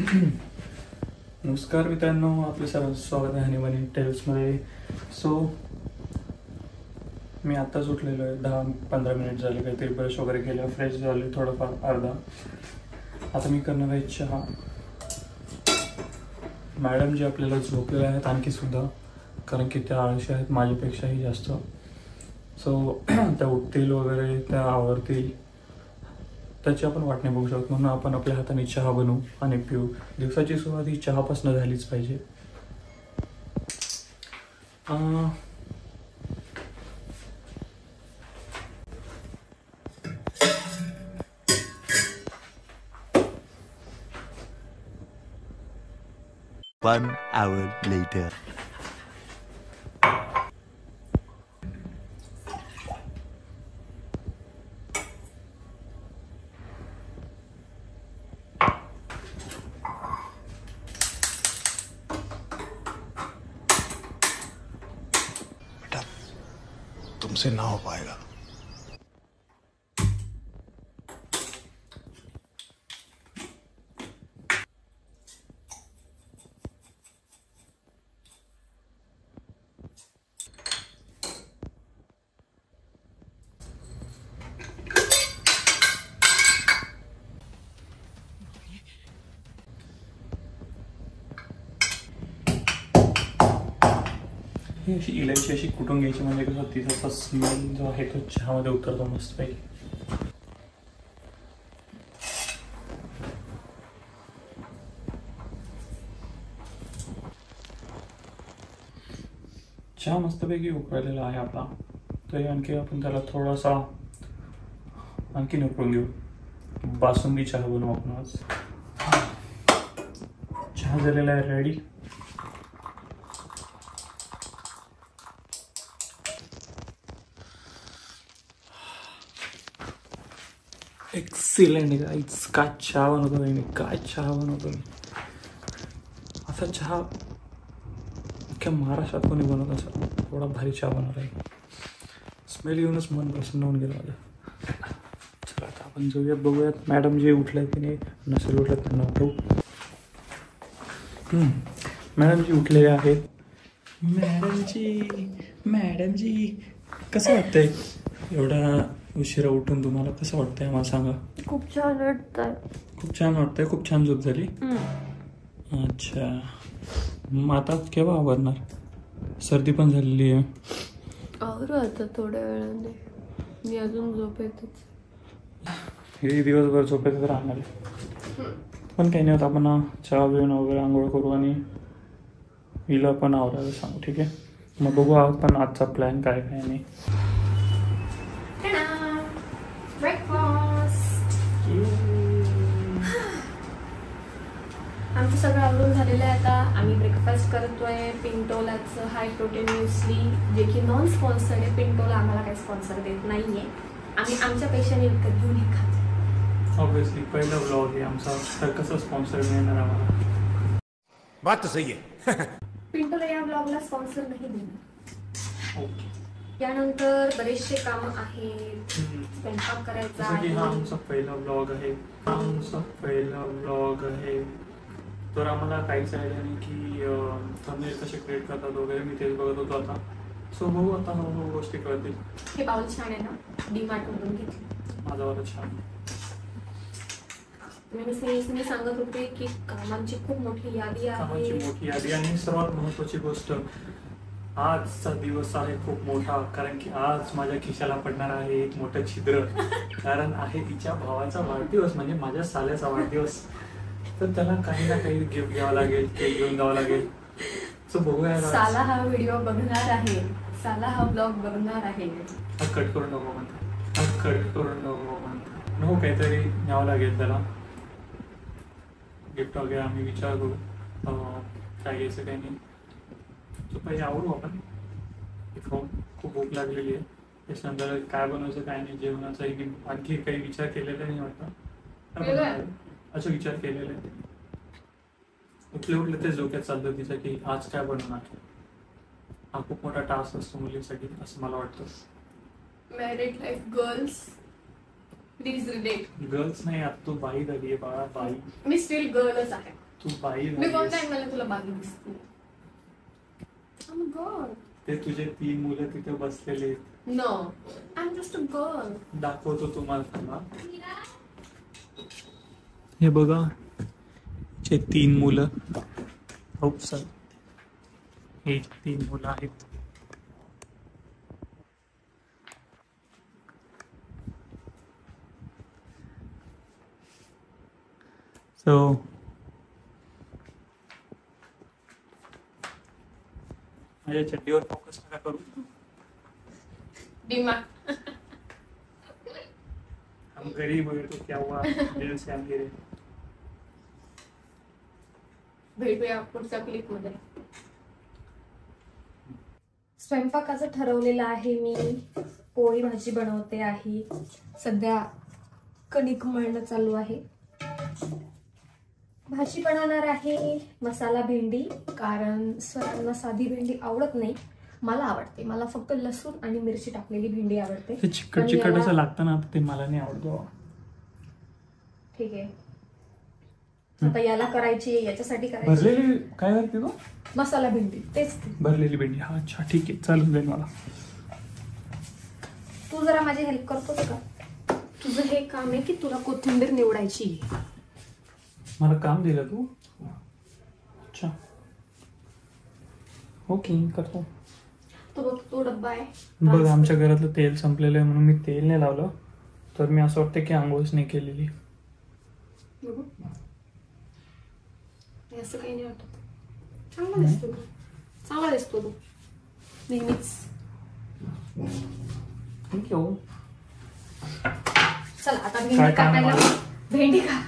नमस्कार मित्रांनो, आपले सर्वांचं स्वागत आहे हनीमून टेल्समध्ये. सो मी आत्ताच उठलेलो आहे. 10-15 मिनिट झाले, काहीतरी ब्रश वगैरे केलं, फ्रेश झाले थोडंफार अर्धा. आता मी करणार आहे चहा. मॅडम जे आपल्याला झोपलेले आहेत आणखी सुद्धा, कारण की त्या आळशी आहेत माझ्यापेक्षाही जास्त. सो त्या उठतील वगैरे, त्या आवरतील, त्याची आपण वाट नाही बघू शकत. म्हणून आपण आपल्या हाताने चहा बनवू आणि पिऊ. दिवसाची सुरुवात ही चहापासून झालीच पाहिजे. One hour later. बेटा, तुमसे ना हो पाएगा. ही अशी इलायची अशी कुटून घ्यायची, म्हणजे कसं तिचा स्मेल जो आहे तो चहामध्ये उतरतो मस्तपैकी. चहा मस्तपैकी उकळलेला आहे आपला. तरी आणखी आपण त्याला थोडासा आणखी उकळून घेऊ. बासुंदी चहा बनवू आपण आज. चहा झालेला आहे रेडी. Excellent guys. काय चहा बनवतो मी, काय चहा बनवतो मी. असा चहा अख्ख्या महाराष्ट्रात कोणी बनवत असा थोडा भारी चहा बनवला आहे. स्मेल येऊनच मन प्रसन्न होऊन गेलं माझं. चला आता आपण जाऊयात, बघूयात मॅडम जे उठले की नसेल उठलं त्यांना उठवू. मॅडम जी उठलेले आहेत. मॅडमजी कसं वाटतंय एवढा उशिरा उठून? तुम्हाला कसं वाटतंय आम्हाला सांगा. खूप छान वाटतंय. खूप छान वाटतंय. खूप छान झोप झाली. अच्छा, मग आता केव्हा आवरणार? सर्दी पण झालेली आहे. आवरू आता थोड्या वेळाने. मी अजून झोपेतच. हे दिवसभर झोपेतच राहणार आहे. पण काही नाही होत, आपण चहा पिऊन वगैरे आंघोळ करू आणि हिला पण आवरायला सांगू. ठीक आहे, मग बघू आपण आजचा प्लॅन काय काय नाही. ब्रेकफास्ट आमचं सगळं आवरून झालेलं आहे. आता आम्ही ब्रेकफास्ट करतोय पिंटोलाचं हाय प्रोटीन म्युस्ली, जे की नॉन स्पॉन्सर्ड आहे. पिंटोला आम्हाला काही स्पॉन्सर देत नाहीये. आम्ही आमच्या पैशाने विकत घेऊन हे खातो. ऑब्विसली पहिला ब्लॉग आहे आमचा, तर कसं स्पॉन्सर मिळणार आम्हाला? बात तो सही है. पिंटोला या ब्लॉगला स्पॉन्सर नाही देणार. ओके. यानंतर बरेचसे काम आहेत. स्वयंपाक करायचा जसं की हा आहे. आमचा पहिला ब्लॉग आहे. तर आम्हाला काहीच आयडिया नाही की थंबनेल कसे क्रिएट करतात वगैरे. मी तेच बघत होतो आता. सो बघू आता हळूहळू गोष्टी कळतील. हे बाउल छान आहे ना, डीमार्ट मधून घेतले. माझा वाला छान. मी सांगत होते की कामांची खूप मोठी यादी आहे. आणि सर्वात महत्वाची गोष्ट, आजचा दिवस आहे खूप मोठा, कारण की आज माझ्या खिशाला पडणार आहे एक मोठं छिद्र. कारण आहे तिच्या भावाचा वाढदिवस, म्हणजे माझ्या साल्याचा वाढदिवस. तर त्याला काही ना काही गिफ्ट घ्यावं लागेल, केक घेऊन जावं लागेल. सो बघूया. साला हा व्हिडिओ बघणार आहे, साला हा ब्लॉग बघणार आहे. कट करून नको म्हणतो. नको, काहीतरी न्यावं लागेल त्याला गिफ्ट वगैरे. आम्ही विचार करू काय घ्यायचं काही नाही. तो पहिले आवडू आपण. खाऊन खूप भूक लागलेली आहे. त्याच्यानंतर काय बनवायचं काय नाही, जेवणाचाही आणखी काही विचार केलेला नाही वाटतं. अच्छा, विचार केलेला आहे. उठले तेच डोक्यात चालतं तिचं की आज काय बनवणार. हा खूप मोठा टास्क असतो मुलींसाठी असं मला वाटतं. Married life girls please relate. Girls नाही, आता तू बाई झाली आहे बाळा, बाई. मी स्टील गर्लच आहे. तू बाई मी कोण नाहीयेस. टाइम तुला बागी दिसते? I'm a girl. ते तुझे 3 मुलं तिथे बसलेले आहेत. No, I'm just a girl. दाखवतो तुम्हाला थांबा. हे बघा चे 3 मुलं. सर हे 3 मुलं आहेत. सो माझ्या चड्डीवर फोकस नका करू. डिमा हम गरीब हुए तो क्या हुआ, दिल से अमीर है. भेटूया पुढच्या क्लिप मध्ये. स्वयंपाकाचं ठरवलेलं आहे मी. पोळी भाजी बनवते आहे. सध्या कणिक मळणं चालू आहे. भाजी बनवणार आहे मसाला भेंडी, कारण सरांना साधी भेंडी आवडत नाही. मला आवडते. मला फक्त लसूण आणि मिरची टाकलेली भेंडी आवडते. ते चिकट पण चिकट याला- असं लागतं ना, ते मला नाही आवडतो. ठीक आहे. आता याला करायची, याच्यासाठी करायची भरलेली काय करते तू? मसाला भेंडी. तेच ते. भरलेली भेंडी. हा अच्छा ठीक आहे, चालून जाईल मला. तू जरा माझी हेल्प करतोस का? तुझं हे काम आहे की तुला कोथिंबीर निवडायची आहे. मला काम दिलं तू? अच्छा ओके, करतो. तो बघ, तो डब्बा आहे. बघ आमच्या घरातलं तेल संपलेलं आहे म्हणून मी तेल नाही लावलं. तर मी असं वाटतं की आंघोळच नाही केलेली. बघू. हे असं काही नाही वाटत. चांगला दिसतो तू. चांगला दिसतो तू नेहमीच. थँक्यू. चल आता काय भेंडी काम कापायला. आहे? भेंडी का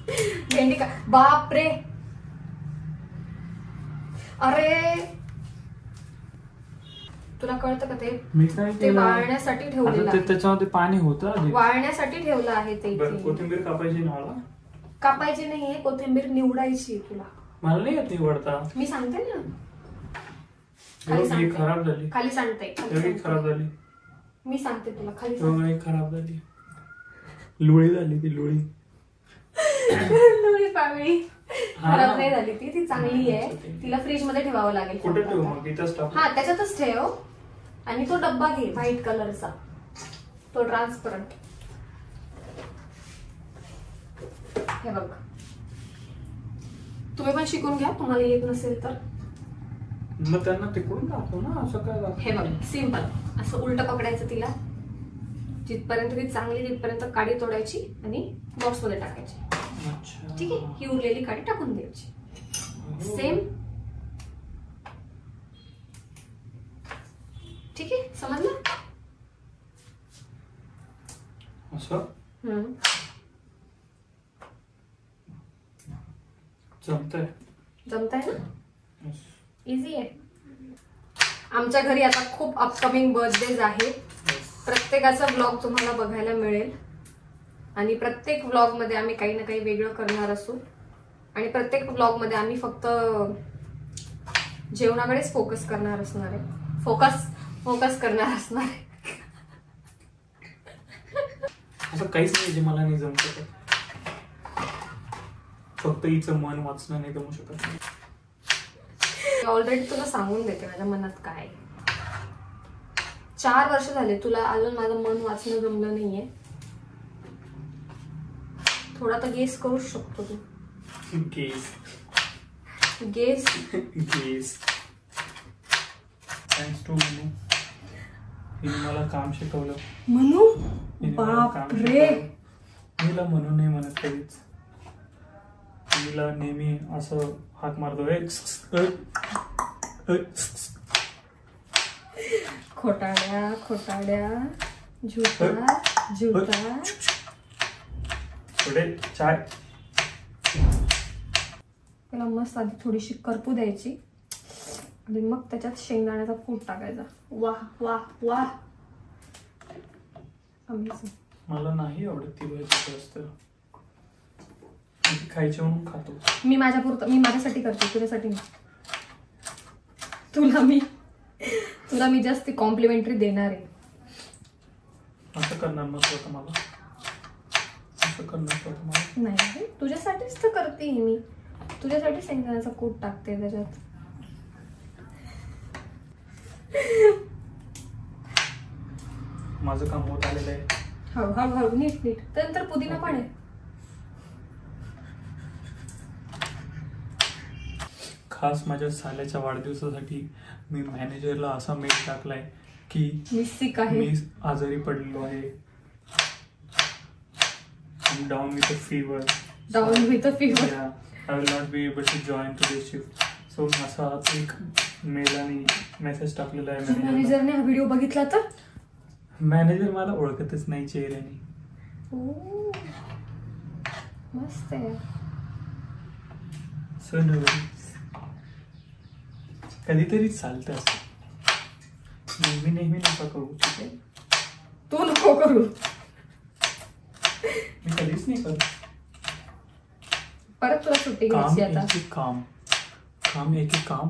भेंडी का बाप रे. अरे तुला कळतं का ते? मी काय ते केलं? वाळण्यासाठी ठेवलेलं आता ते आहे. त्याच्यामध्ये पाणी होतं आधी. वाळण्यासाठी ठेवलं आहे ते बरं, इथे. कोथिंबीर कापायची ना मला. कापायची नाहीये, कोथिंबीर निवडायची तुला. मला नाही येत निवडता. मी सांगते ना. बघ, ही सांगते. खराब झाली. खाली सांगते. खाली ही सांगते. खराब झाली. मी सांगते तुला. खाली बघ, ही खराब झाली. लुळी झाली ती, लुळी. सांगते. पावळी हा. खराब नाही झाली ती. ती चांगली आहे. तिला फ्रीज मध्ये ठेवावं लागेल. कुठे ठेवू मग? इथंच टाकू. हा, त्याच्यातच ठेव. आणि तो डब्बा घे व्हाईट कलरचा, तो ट्रान्सपरंट. हे बघ, तुम्ही पण शिकून घ्या तुम्हाला येत नसेल तर. मग त्यांना तिकडून दाखव ना, असं काय दाखव? हे बघ, सिंपल असं उलट पकडायचं तिला. जिथपर्यंत ती चांगली तिथपर्यंत काडी तोडायची आणि बॉक्स मध्ये टाकायची. अच्छा. ठीक आहे. ही उरलेली काडी टाकून द्यायची. सेम. ठीक आहे, समजलं? असं हम्म. जमतंय. जमतंय ना? Yes. इझी आहे. आमच्या घरी आता खूप अपकमिंग बर्थडेज आहेत. प्रत्येकाचा ब्लॉग तुम्हाला बघायला मिळेल आणि प्रत्येक ब्लॉग मध्ये आम्ही काही ना काही वेगळं करणार असू. आणि प्रत्येक ब्लॉग मध्ये आम्ही फक्त जेवणाकडेच फोकस करणार असणार आहे. फोकस करणार असणार आहे. असं काहीच नाही जे मला नाही जमू शकत. फक्त हिचं मन वाचणं नाही जमू शकत. ऑलरेडी तुला सांगून देते माझ्या मनात काय. 4 वर्ष झाले तुला अजून माझं मन वाचणं जमलं नाहीये. थोडा तर गेस करू शकतो तू. Guess thanks to Manu. हिने मला काम शिकवलं. म्हणू हिने मला काम बाप रे. शिकवलं. मीला म्हणून नाही म्हणत कधीच. मीला नेहमी असं हाक मारतो. खोटाड्या झुटा. थोडे चाय. त्याला मस्त आधी थोडीशी करपू द्यायची आणि मग त्याच्यात शेंगदाण्याचा कूट टाकायचा. वाह वाह वाह. अमेझिंग. मला नाही आवडत ती भाजी जास्त. ती खायची म्हणून खातो. मी माझ्यासाठी करते, तुझ्यासाठी नाही. तुला मी जास्त कॉम्प्लिमेंटरी देणार आहे. असं करणार नसतं मला. असं करणार नसतं मला. नाही तुझ्यासाठीच तर करते मी. तुझ्यासाठी शेंगदाण्याचा कूट टाकते त्याच्यात. माझं काम होत आलेलं आहे. हळूहळू नीट नीट. त्यानंतर पुदिना पण आहे. खास माझ्या साल्याच्या वाढदिवसासाठी मी मॅनेजरला असा मेल टाकलाय की मी सिक आहे, मी आजारी पडलेलो आहे. Down with a fever. Down with a fever. I will not be able to join to this shift. So असा एक मेल आणि मेसेज टाकलेला आहे. मॅनेजरने हा व्हिडिओ बघितला तर मॅनेजर मला ओळखतच नाही चेहऱ्याने. मस्त आहे. कधीतरी चालतं असं. नेहमी नका करू. ठीक आहे, तू नको करू. मी कधीच नाही करत. परत तुला सुट्टी काम घ्यायची आता. एक काम.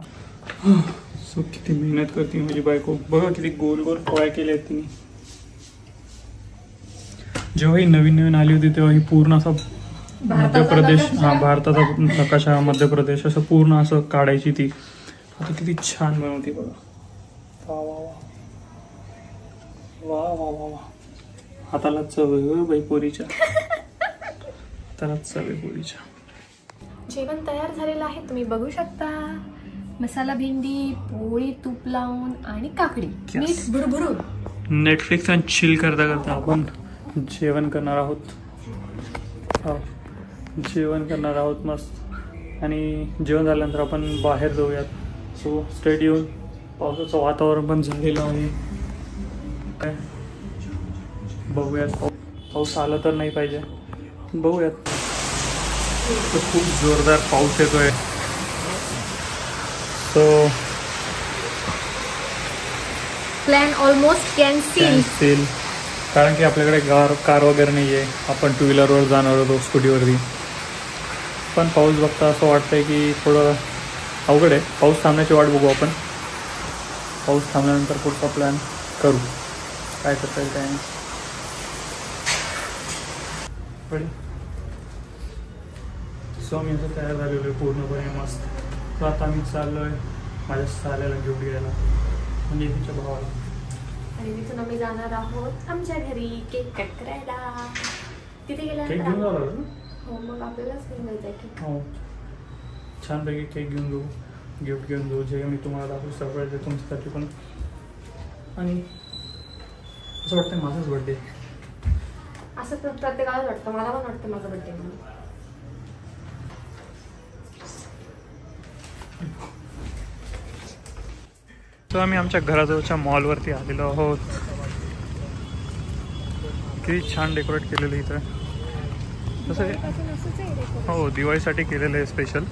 सो किती मेहनत करते माझी बायको. बघा किती गोल गोल पोळ्या केल्या आहेत तिने. जेव्हा ही नवीन आली होती तेव्हा ही पूर्ण असं मध्य प्रदेश, भारताचा नकाशा, मध्य प्रदेश असं पूर्ण असं काढायची ती. आता किती छान बनवते बघा. वा वा वा वा वा वा वा. हाताला चव आहे बाई पोरीच्या. हाताला चव आहे पोरीच्या. जेवण तयार झालेलं आहे, तुम्ही बघू शकता. मसाला भेंडी, पोळी तूप लावून आणि काकडी, मीठ भुरभुरून. नेटफ्लिक्स आणि चिल करता करता आपण जेवण करणार आहोत. जेवण करणार आहोत मस्त. आणि जेवण झाल्यानंतर आपण बाहेर जाऊयात. सो स्टेट येऊन. पावसाचं वातावरण पण झालेलं आहे. काय बघूयात. पाऊस आला तर नाही पाहिजे, बघूयात. खूप जोरदार पाऊस येतोय. So plan almost cancel. कारण की आपल्याकडे कार वगैरे नाही आहे. आपण टू व्हीलरवर जाणार होतो, स्कूटीवरती. पण पाऊस बघता असं वाटतंय की थोडं अवघड आहे. पाऊस थांबण्याची वाट बघू आपण. पाऊस थांबल्यानंतर पुढचा प्लॅन करू. काय करता येईल काय नाही. सो मी असं तयार झालेलो आहे पूर्णपणे मस्त. तर आता मी चाललो आहे माझ्या साल्याला गिफ्ट घ्यायला, म्हणजे तिच्या भावाला. आणि तिथून आम्ही जाणार आहोत आमच्या घरी केक कट करायला. तिथे केक घेऊन गेल्यानंतर जाणार ना? हो, मग आपल्यालाच घेऊन जायचं आहे केक. हो, छानपैकी केक घेऊन जाऊ, गिफ्ट घेऊन जाऊ, जे मी तुम्हाला दाखवू सरप्राईज आहे तुमच्यासाठी पण. आणि असं वाटतं माझाच बर्थडे. असं तर प्रत्येकालाच वाटतं. मला पण वाटतं माझा बर्थडे म्हणून. तर आम्ही आमच्या घराजवळच्या मॉलवरती आलेलो आहोत. किती छान डेकोरेट केलेलं इथं. तसं हो, दिवाळीसाठी केलेलं आहे स्पेशल.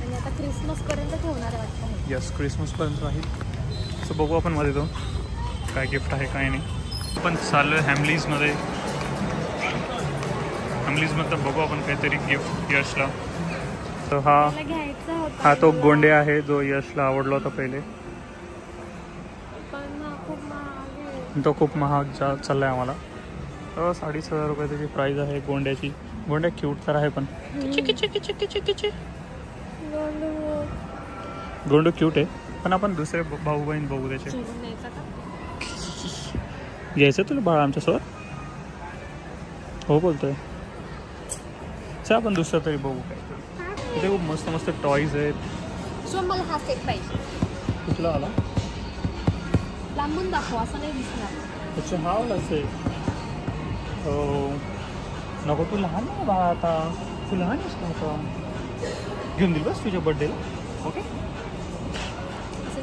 आणि आता क्रिसमस पर्यंत ठेवणार आहे वाटतं. यस, क्रिसमस पर्यंत राहील. सो बघू आपण मध्ये जाऊन काय गिफ्ट आहे काय नाही. आपण चाललो आहे हॅमलीजमध्ये. हॅमलीजमधलं बघू आपण काहीतरी गिफ्ट यशला. तर हा तो गोंडे आहे जो यशला आवडला होता पहिले. तो खूप महाग चाललाय आम्हाला. 6,500 रुपये त्याची प्राईस आहे गोंड्याची. गोंड्या क्यूट तर आहे पण गोंडू क्यूट आहे. पण आपण दुसरे भाऊ बहीण बघू त्याचे. घ्यायचं तुला बाळा आमच्यासोबत? हो बोलतोय. चल आपण दुसरं तरी बघू. इथे खूप मस्त मस्त टॉईज आहेत. सो मला हा सेट पाहिजे. कुठला आला? लांबून दाखव, असं नाही दिसणार. अच्छा, हा वाला सेट. हो नको, तू लहान आहे बा आता. तू लहान आहेस ना आता. घेऊन देईल बस तुझ्या बड्डेला. ओके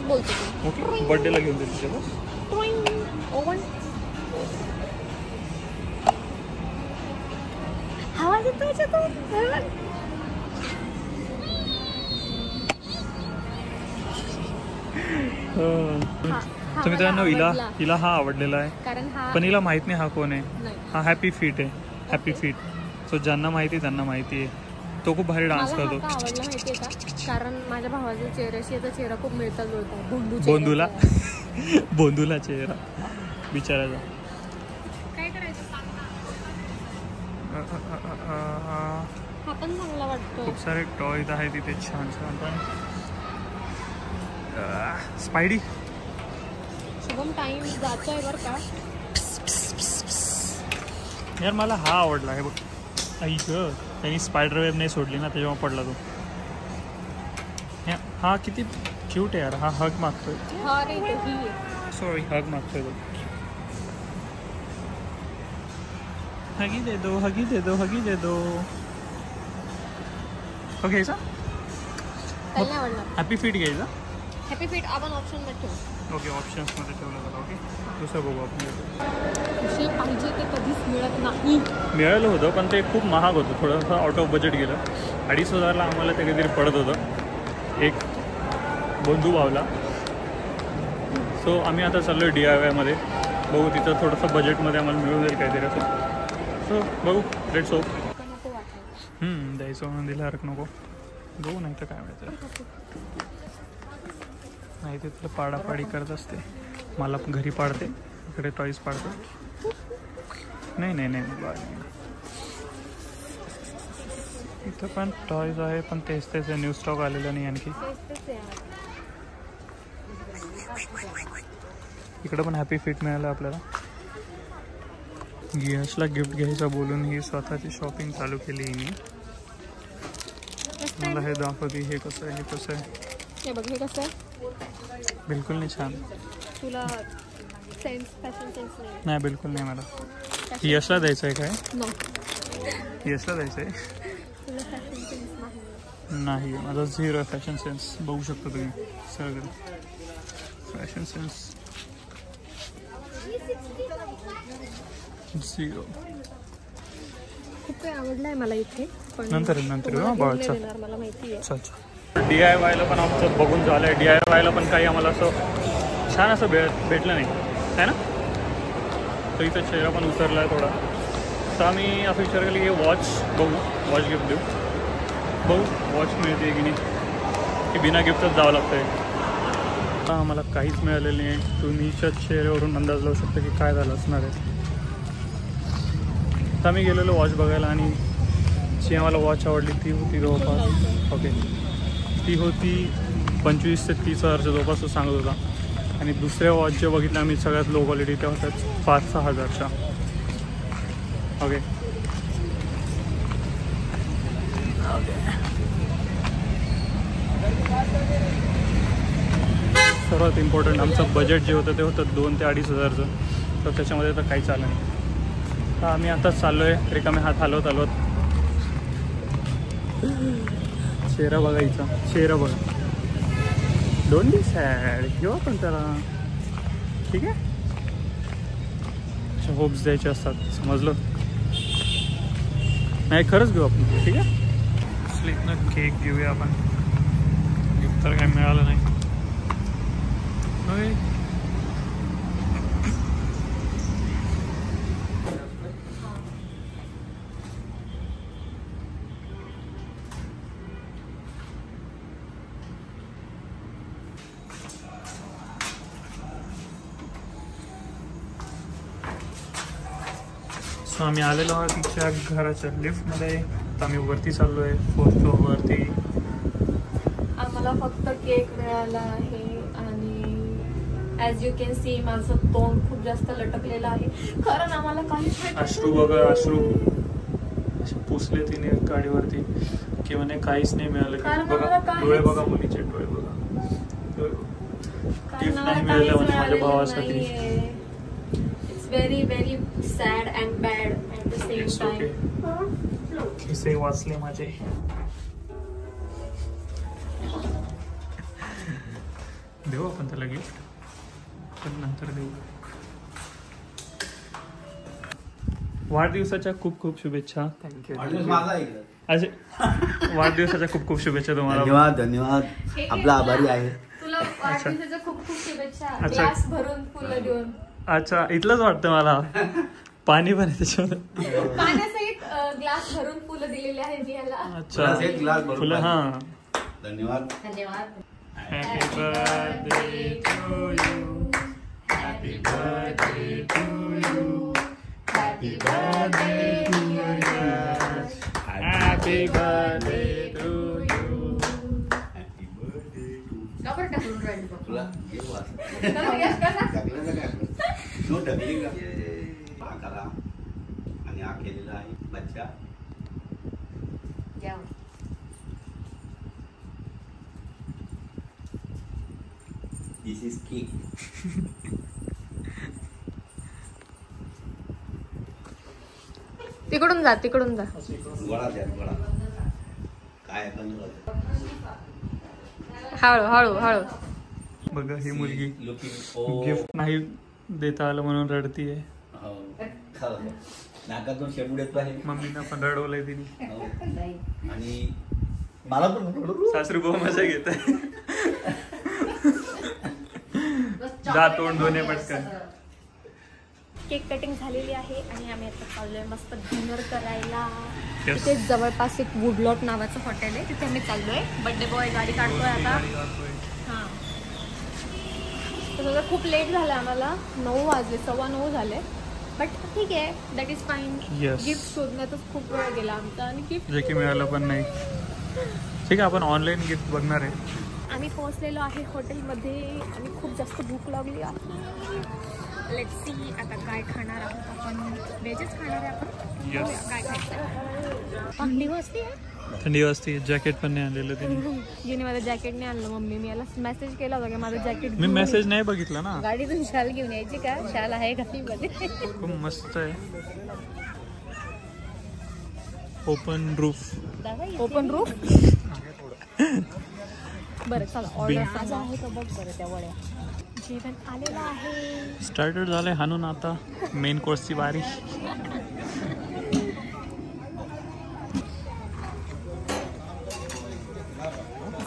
बोलतो. ओके, बड्डेला घेऊन देईल तुझ्या बस. ओवन हवा येतो याच्यातून. तर मित्रांनो, हिला हा आवडलेला आहे. कारण हा, पण हिला माहित नाही हा कोण आहे. हा हॅपी फीट आहे. Happy feet. सो ज्यांना माहिती त्यांना माहिती आहे. तो खूप भारी डान्स करतो. आवडला माहितीये का? कारण माझ्या भावाच्या चेहऱ्याशी याचा चेहरा खूप मिळता जुळता. बोंदूला बोंदूला चेहरा बिचाराचा. काय करायचं सांग ना. हा पण चांगला वाटतो. खूप सारे टॉयज आहेत तिथे छान छान. पण स्पायडी शुभम टाइम जातोय बरं का. यार मला हा आवडला आहे बघ. आई ग त्यांनी स्पायडर वेब नाही सोडली ना तेव्हा पडला तो. हा किती क्यूट आहे यार. हा हग मागतोय. हा रे ते ही सॉरी हग मागतोय तो. हगी दे दो हगी दे दो हगी दे दो. हो घ्यायचा. त्याला नाही आवडणार. हॅपी फीट घ्यायचा. हॅपी फीट आपण ऑप्शन मध्ये ठेवू. ओके ऑप्शन्समध्ये ठेवलं त्याला. ओके दुसरं बघू आपण. जे पाहिजे ते कधीच मिळत नाही. मिळालं होतं पण ते खूप महाग होतं. थोडंसं आउट ऑफ बजेट गेलं. 2,500 आम्हाला ते काहीतरी पडत होतं एक बंधू भावला. सो आम्ही आता चाललो आहे DIYमध्ये. बघू तिथं थोडंसं बजेटमध्ये आम्हाला मिळून जाईल काहीतरी असं. सो बघू लेट्स होप. नको वाटायला. द्यायचं म्हणून दिलं हरक नको. बघू नाही तर काय माहिती. नाही तिथलं पाडापाडी करत असते. मला घरी पाडते इकडे टॉईज पाडते. नाही नाही नाही बाळ. इथं पण टॉईज आहे पण तेच तेच न्यू स्टॉक आलेलं नाही आणखी. इकडं पण हॅपी फिट मिळालं आपल्याला. यशला गिफ्ट घ्यायचं बोलून ही स्वतःची शॉपिंग चालू केली मी. मला हे दाखवते. हे कसं आहे हे कसं आहे. हे बघ हे कसं आहे. बिलकुल नाही छान. तुला सेन्स फॅशन सेन्स नाही बिलकुल नाही. मला यशला द्यायचं आहे काय. यशला द्यायचं आहे. तुला फॅशन सेन्स नाही माझा 0 फॅशन सेन्स. बघू शकता तुम्ही सगळं फॅशन सेन्स 0. खूप काही आवडलं आहे मला इथे. पण नंतर बाळाचा मला माहिती आहे. अच्छा. DIYला पण आमचं बघून झालं आहे. DIYला पण काही आम्हाला असं छान असं भेटलं नाही आहे ना. तर इथं चेहरा पण उतरला आहे थोडा. तर आम्ही असं विचार केला की वॉच बघू. वॉच गिफ्ट देऊ. बघू वॉच मिळते की नाही की बिना गिफ्टच जावं लागतं आहे. आता आम्हाला काहीच मिळालेलं नाही आहे. तुम्हीच्या चेहऱ्यावरून अंदाज लावू शकता की काय झालं असणार आहे. तर आम्ही गेलेलो वॉच बघायला आणि जी आम्हाला वॉच आवडली ती होती जवळपास. ओके ती होती 25,000 ते 30,000च्या जवळपास तो सांगत होता. आणि दुसऱ्या वॉच जे बघितलं आम्ही सगळ्यात लो क्वालिटी त्या होत्या 5-6 हजारच्या. ओके सर्वात इम्पॉर्टंट आमचं बजेट जे होतं ते होतं 2,000 ते 2,500 तर त्याच्यामध्ये तर काही चाललं नाही. तर आम्ही आताच चाललो आहे रिकामे हात हलवत हलवत. चेहरा बघायचा. चेहरा बघा. Don't be sad. घेऊ आपण त्याला. ठीक आहे. होप्स द्यायचे असतात समजलं. नाही खरंच घेऊ आपण. ठीक आहे. स्लीपनं केक घेऊया आपण. गिफ्ट तर काही मिळालं नाही. सो आम्ही आलेलो आहोत तिच्या घराच्या लिफ्टमध्ये. तर आम्ही वरती चाललो आहे 4th फ्लोअरवरती. आम्हाला फक्त केक मिळाला आहे आणि ॲज यू कॅन सी माझं तोंड खूप जास्त लटकलेलं आहे कारण आम्हाला काहीच अश्रू बघा. अश्रू असे पुसले तिने गाडीवरती की म्हणे काहीच नाही मिळालं. बघा डोळे बघा मुलीचे डोळे बघा. गिफ्ट नाही मिळालं म्हणजे माझ्या भावासाठी. very very sad and bad at the same time. खिसे वाचले माझे. देऊ आपण त्याला गिफ्ट पण नंतर देऊ. वाढदिवसाच्या खूप खूप शुभेच्छा. थँक्यू. असे वाढदिवसाच्या खूप खूप शुभेच्छा तुम्हाला. धन्यवाद धन्यवाद. आपला आभारी आहे. तुला वाढदिवसाच्या खूप खूप शुभेच्छा. ग्लास भरून फुलं देऊन. अच्छा इथलंच वाटतं मला. पाणी पण त्याच्यामध्ये पाण्यासहित ग्लास भरून फुलं दिलेली आहे मी याला. अच्छा फुलं. हा धन्यवाद. धन्यवाद. Happy birthday to you. Happy birthday to you. Happy birthday to you. Happy birthday to you. तुला घेऊ असं. टाकलं ना काय आपलं? तू ढकली का? हा करा. आणि हा केलेला आहे बच्चा. दिस इज केक. तिकडून जा तिकडून जा. गोळा द्या गोळा. काय पण हळू हळू हळू. बघा ही मुलगी लुकिंग गिफ्ट नाही देता आलं म्हणून रडतीये. नाकातून शेपूड येतो आहे. मम्मीना पण रडवलंय तिने. आणि मला पण सासरू भाऊ मजा घेत आहे. जा तोंड धुणे पटकन. केक कटिंग झालेली आहे आणि आम्ही आता चाललोय मस्त डिनर करायला. Yes. तिथे जवळपास एक वुडलॉट नावाचं हॉटेल आहे, तिथे आम्ही चाललोय. बर्थडे बॉय गाडी काढतोय आता. हां तर खूप लेट झालं आम्हाला. 9 वाजले, 9:15 झाले. बट ठीक आहे, that is fine. Yes. Gift शोधण्यातच खूप वेळ गेला आमचा आणि गिफ्ट जे की मिळालं पण नाही. ठीक आहे, आपण ऑनलाईन गिफ्ट बघणार आहे. आम्ही पोहोचलेलो आहे हॉटेलमध्ये आणि खूप जास्त भूक लागली आहे. लेट्स सी आता काय खाणार आहोत आपण. व्हेजच खाणार आहे आपण. Yes. काय खायचं. थंडी वाजते. थंडी वाजते. जॅकेट पण नाही आणलेलं तिने. जिने माझं जॅकेट नाही आणलं. मम्मी मी याला मेसेज केला होता की माझं जॅकेट. मी मेसेज नाही बघितला ना. गाडीतून शाल घेऊन यायची का? शाल आहे का ती मध्ये? खूप मस्त आहे. Open roof. Open roof. बरं चला ऑर्डर माझा आहे का बघ बरं त्या वड्या. जेवण आलेलं आहे. स्टार्टर झालंय हाणून. आता मेन कोर्सची बारी.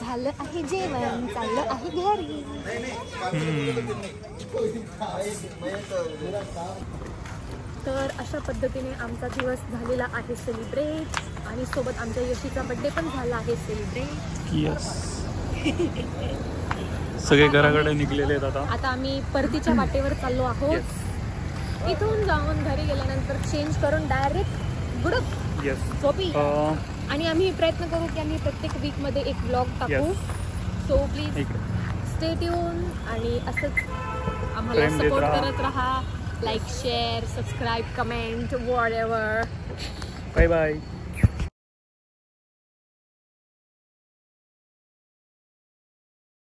झालं आहे जेवण, चाललं आहे घरी. तर अशा पद्धतीने आमचा दिवस झालेला आहे सेलिब्रेट आणि सोबत आमच्या यशीचा बर्थडे पण झाला आहे सेलिब्रेट. यस. सगळे घराकडे निघलेले आहेत आता. आता आम्ही परतीच्या वाटेवर चाललो आहोत. इथून जाऊन घरी गेल्यानंतर चेंज करून डायरेक्ट गुडप यस झोपी. आणि आम्ही प्रयत्न करू की आम्ही प्रत्येक वीकमध्ये एक ब्लॉग टाकू. सो प्लीज स्टे ट्यून आणि असंच आम्हाला सपोर्ट करत राहा. Like, share, subscribe, comment, whatever. Bye bye.